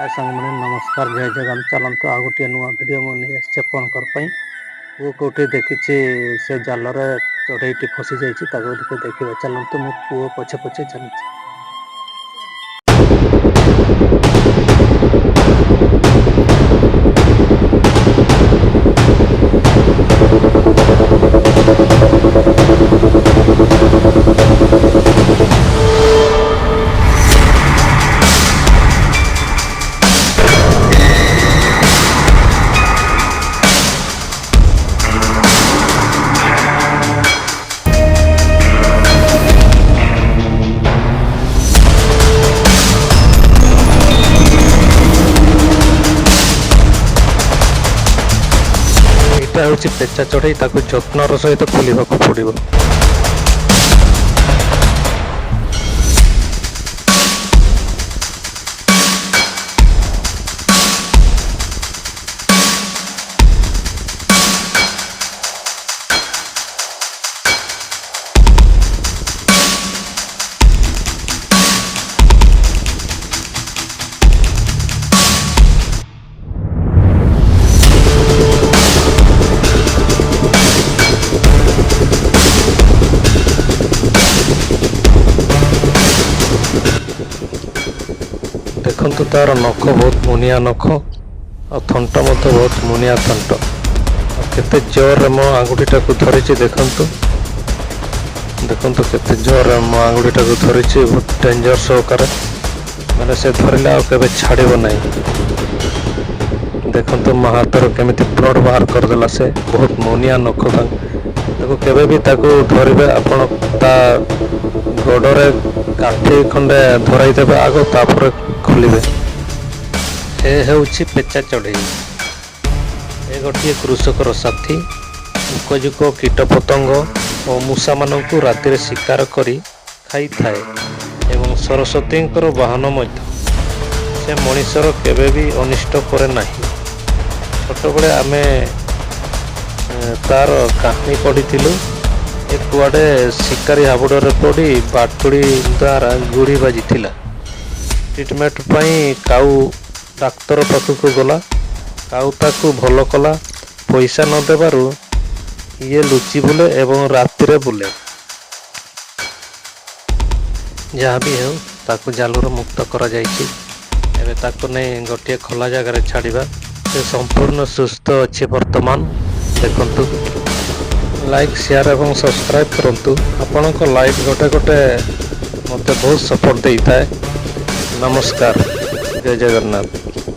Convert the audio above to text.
हाय सांग मैंने नमस्कार जय जगह चलतु आ गोटे नुआ भिड मुझे आपंकर पु कौटे देखी से जाल चढ़ईटी फसी जाइए देखा चलतु मो पु पछे पछे चलुची। ଏଇଟା ହେଉଛି ପେଚା ଚଢ଼େଇ, ତାକୁ ଯତ୍ନର ସହିତ ଖୋଲିବାକୁ ପଡ଼ିବ। देखु तार नख बहुत मुनिया नख और थंट बहुत मुनिया थंट केते जोर मो आंगुठीटा को धरी देखु देखु केते जोर मो आंगुठीटा को धरी बहुत डेंजर सहकार मैंने से धरले आगे छाड़ ना। देखु मो हाथर केमी ब्लड बाहर करदेला से बहुत मुनिया नख देखो केवे भी ताको धरवे आपण ता गोड़े काठी खंडे धरईदेवे आग तापर खोलिए। ए हेउछि पेचा चढ़ई, ए गोटे कृषकर साथी उपयुक्त कीटपतंग और मूषा मानू राति शिकार करी खाई थाए एवं सरस्वती वाहन मध्य से मनीषर केवे भी अनिष्ट करे नाही। छोटबेले आमे तार कहानी पढ़ी ए कुआडे शिकारी हाबुड़े पड़ी बाटुड़ी द्वारा गुड़ी बाजी ट्रिटमेंट पाई काऊ डाक्तर पाखक गला, काऊ ताकू भल कला, पैसा न देबारु ये लुचि बुले एवं राति रे बुले। जहाँ भी हो ताकू जालूर मुक्त करा जाइछि। एबे ताकू नहीं गोटे खोला जगार छाड़िबा। से संपूर्ण सुस्थ अच्छे वर्तमान। देखंतु लाइक शेयर एवं सब्सक्राइब करंतु। आपनक लाइक गोटे गोटे मते बहुत सपोर्ट देता है। नमस्कार, जय जगन्नाथ।